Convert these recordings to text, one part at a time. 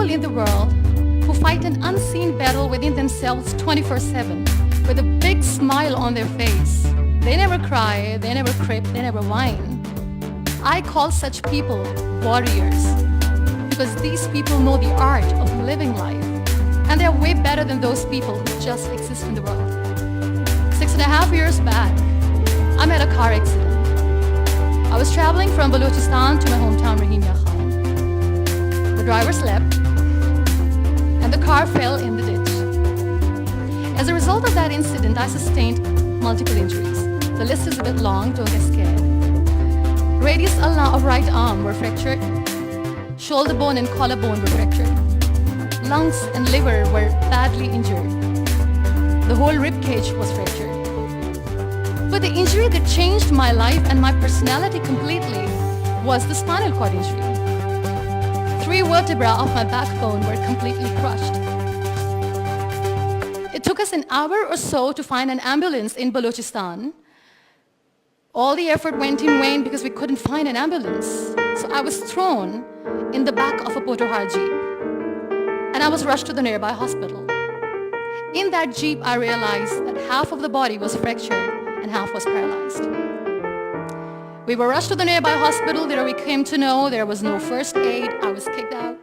people in the world who fight an unseen battle within themselves 24/7 with a big smile on their face. They never cry, they never crib, they never whine. I call such people warriors because these people know the art of living life, and they're way better than those people who just exist in the world. 6.5 years back, I met a car accident. I was traveling from Balochistan to my hometown Rahim Khan. The driver slept and the car fell in the ditch. As a result of that incident, I sustained multiple injuries. The list is a bit long, don't get scared. Radius of right arm were fractured. Shoulder bone and collarbone were fractured. Lungs and liver were badly injured. The whole rib cage was fractured. But the injury that changed my life and my personality completely was the spinal cord injury. 3 vertebrae of my backbone were completely crushed. It took us an hour or so to find an ambulance in Balochistan. All the effort went in vain because we couldn't find an ambulance. So I was thrown in the back of a Potohar Jeep and I was rushed to the nearby hospital. In that Jeep, I realized that half of the body was fractured and half was paralyzed. We were rushed to the nearby hospital. There we came to know there was no first aid. I was kicked out.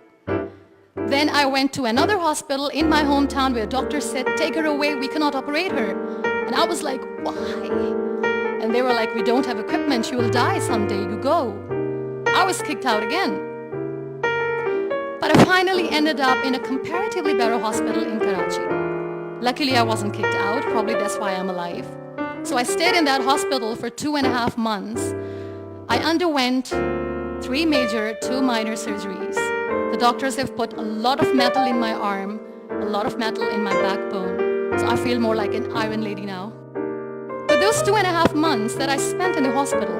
Then I went to another hospital in my hometown where a doctor said, "Take her away, we cannot operate her." And I was like, "Why?" And they were like, "We don't have equipment, she will die someday, you go." I was kicked out again. But I finally ended up in a comparatively better hospital in Karachi. Luckily, I wasn't kicked out. Probably that's why I'm alive. So I stayed in that hospital for 2.5 months. I underwent 3 major, 2 minor surgeries. The doctors have put a lot of metal in my arm, a lot of metal in my backbone. So I feel more like an iron lady now. But those 2.5 months that I spent in the hospital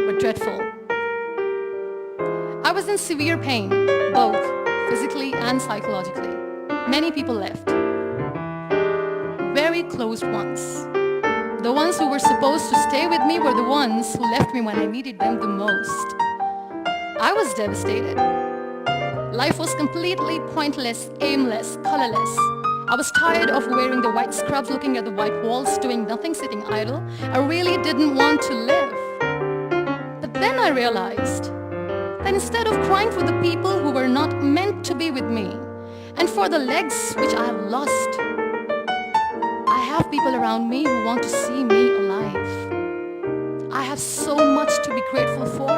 were dreadful. I was in severe pain, both physically and psychologically. Many people left. Very close ones. The ones who were supposed to stay with me were the ones who left me when I needed them the most. I was devastated. Life was completely pointless, aimless, colorless. I was tired of wearing the white scrubs, looking at the white walls, doing nothing, sitting idle. I really didn't want to live. But then I realized that instead of crying for the people who were not meant to be with me, and for the legs which I have lost, I have people around me who want to see me alive. I have so much to be grateful for.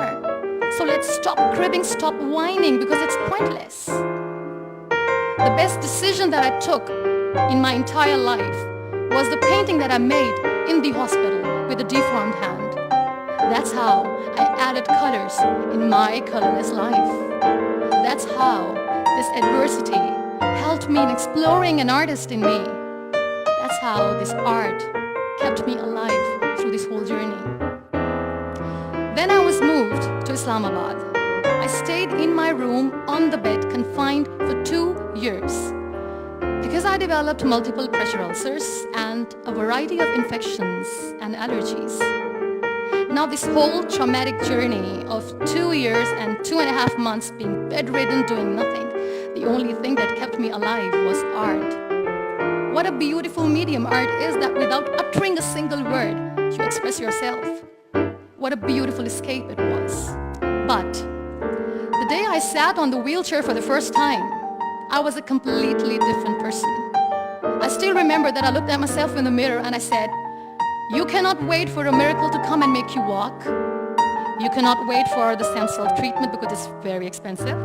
So let's stop cribbing, stop whining, because it's pointless. The best decision that I took in my entire life was the painting that I made in the hospital with a deformed hand. That's how I added colors in my colorless life. That's how this adversity helped me in exploring an artist in me. That's how this art kept me alive through this whole journey. Then I was moved to Islamabad. I stayed in my room on the bed, confined for 2 years because I developed multiple pressure ulcers and a variety of infections and allergies. Now this whole traumatic journey of 2 years and 2.5 months being bedridden, doing nothing, the only thing that kept me alive was art. What a beautiful medium art is, that without uttering a single word, you express yourself. What a beautiful escape it was. But the day I sat on the wheelchair for the first time, I was a completely different person. I still remember that I looked at myself in the mirror and I said, "You cannot wait for a miracle to come and make you walk. You cannot wait for the stem cell treatment because it's very expensive.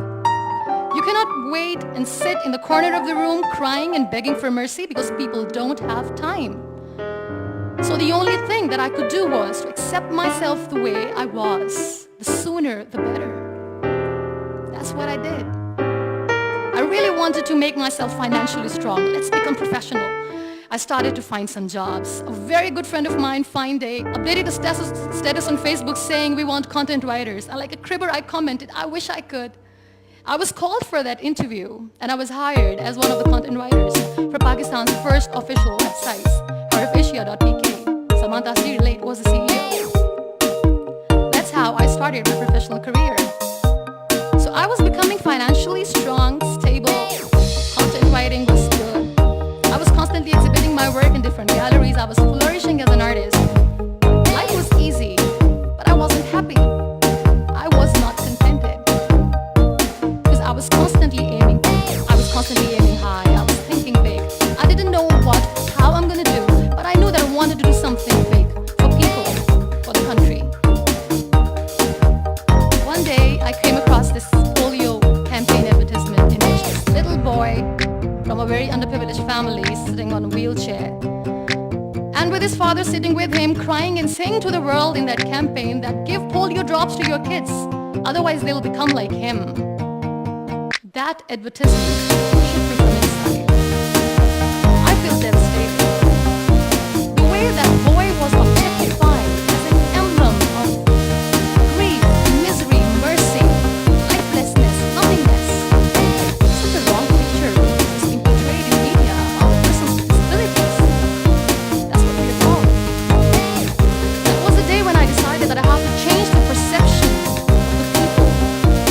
You cannot wait and sit in the corner of the room crying and begging for mercy because people don't have time." So the only thing that I could do was to accept myself the way I was. The sooner, the better. That's what I did. I really wanted to make myself financially strong. Let's become professional. I started to find some jobs. A very good friend of mine updated a status on Facebook saying, "We want content writers." And like a cribber, I commented, "I wish I could." I was called for that interview and I was hired as one of the content writers for Pakistan's first official website, harfasia.pk. Salman Taseer Late was the CEO. That's how I started my professional career. So I was becoming financially strong, stable, my work in different galleries. I was flourishing as an artist. Life was easy, but I wasn't happy. I was not contented because I was constantly aiming. I was constantly aiming high. I was thinking big. I didn't know how I'm gonna do, but I knew that I wanted to do something big for people, for the country. One day, I came across this polio campaign advertisement in which this little boy from a very underprivileged family sitting on a wheelchair, and with his father sitting with him, crying and saying to the world in that campaign that give polio drops to your kids, otherwise they'll become like him. That advertisement shook me from inside. I feel devastated. The way that boy was objectified as an emblem of grief, misery, mercy, lifelessness, nothingness. Such a wrong picture is being portrayed in media of a person's disabilities. That's what we are taught. That was the day when I decided that I have to change the perception of the people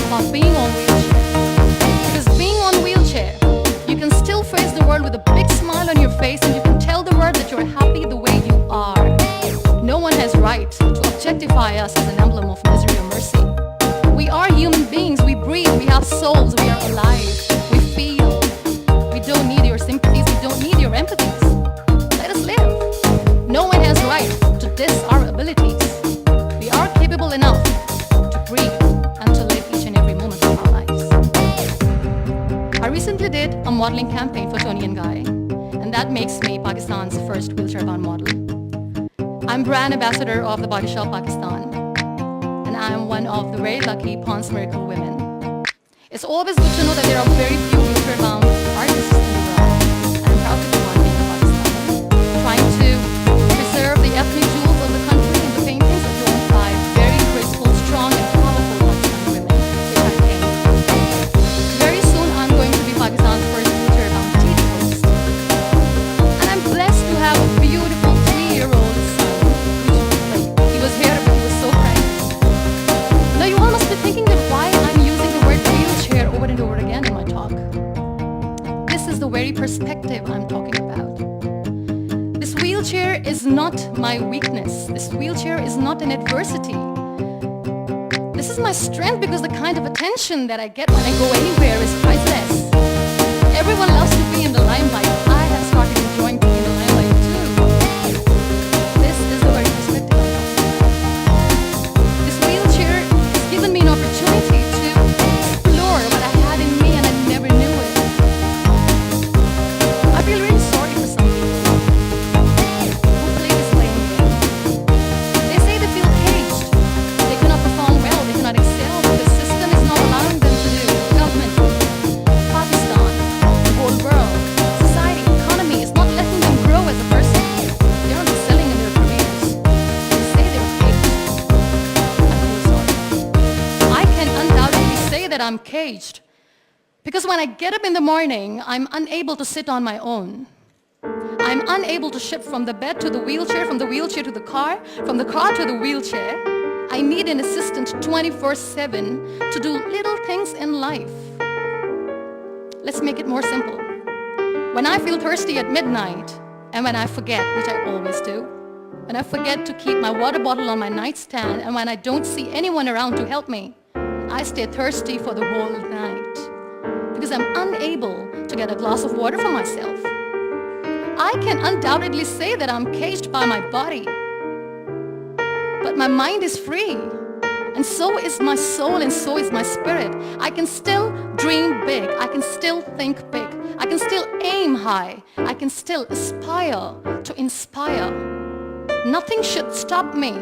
about being on wheelchair. Because being on wheelchair, you can still face the world with a big smile on your face, and you can tell the world that you're happy the way you are. No one has right to objectify us as an emblem of misery or mercy. We are human beings. We breathe. We have souls. We are alive. We feel. We don't need your sympathies. We don't need your empathies. Let us live. No one has right to diss our abilities. We are capable enough to breathe and to live each and every moment of our lives. I recently did a modeling campaign for Tony and Guy, and that makes me Pakistan's first wheelchair-bound model. I'm brand ambassador of the Body Shop Pakistan, and I am one of the very lucky Pond's Miracle women. It's always good to know that there are very few wheelchair-bound artists in the world, and I'm proud to be one being a Pakistani, trying to preserve the ethnic jewels of the country in the paintings adorned by very graceful, strong, and powerful Pakistani women, which I paint. Very soon, I'm going to be Pakistan's first wheelchair-bound TV host, and I'm blessed to have a beautiful 3-year-old son. He was here, but he was so cranky. Now you all must be thinking that why I'm using the word wheelchair over and over again in my talk. This is the very perspective I'm talking about. This wheelchair is not my weakness. This wheelchair is not an adversity. This is my strength, because the kind of attention that I get when I go anywhere is priceless. Everyone loves to be in the limelight. I have started enjoying being in the limelight too. This is the very perspective I'm talking about. This wheelchair has given me an opportunity to explore what I had in me, and I never knew it. I feel really sorry for some people who play this lame game. They say they feel caged. They cannot perform well. They cannot excel. The system is not allowing them to do. Government, Pakistan, the whole world, society, economy is not letting them grow as a person. They're not excelling in their careers. They say they're caged. I feel sorry. I can undoubtedly say that I'm caged, because when I get up in the morning, I'm unable to sit on my own. I'm unable to shift from the bed to the wheelchair, from the wheelchair to the car, from the car to the wheelchair. I need an assistant 24/7 to do little things in life. Let's make it more simple. When I feel thirsty at midnight, and when I forget, which I always do, when I forget to keep my water bottle on my nightstand, and when I don't see anyone around to help me, I stay thirsty for the whole night, because I'm unable to get a glass of water for myself. I can undoubtedly say that I'm caged by my body, but my mind is free, and so is my soul, and so is my spirit. I can still dream big. I can still think big. I can still aim high. I can still aspire to inspire. Nothing should stop me.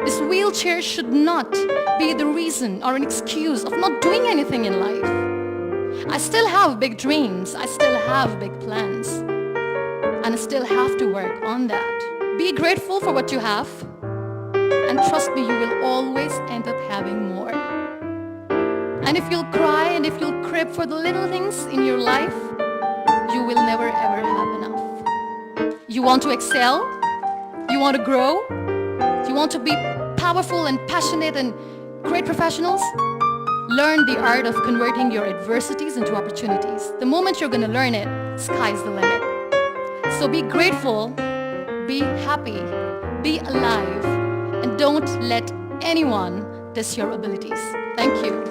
This wheelchair should not be the reason or an excuse of not doing anything in life. I still have big dreams. I still have big plans. And I still have to work on that. Be grateful for what you have. And trust me, you will always end up having more. And if you'll cry and if you'll crib for the little things in your life, you will never ever have enough. You want to excel? You want to grow? You want to be powerful and passionate and great professionals? Learn the art of converting your adversities into opportunities. The moment you're going to learn it, sky's the limit. So be grateful, be happy, be alive, and don't let anyone test your abilities. Thank you.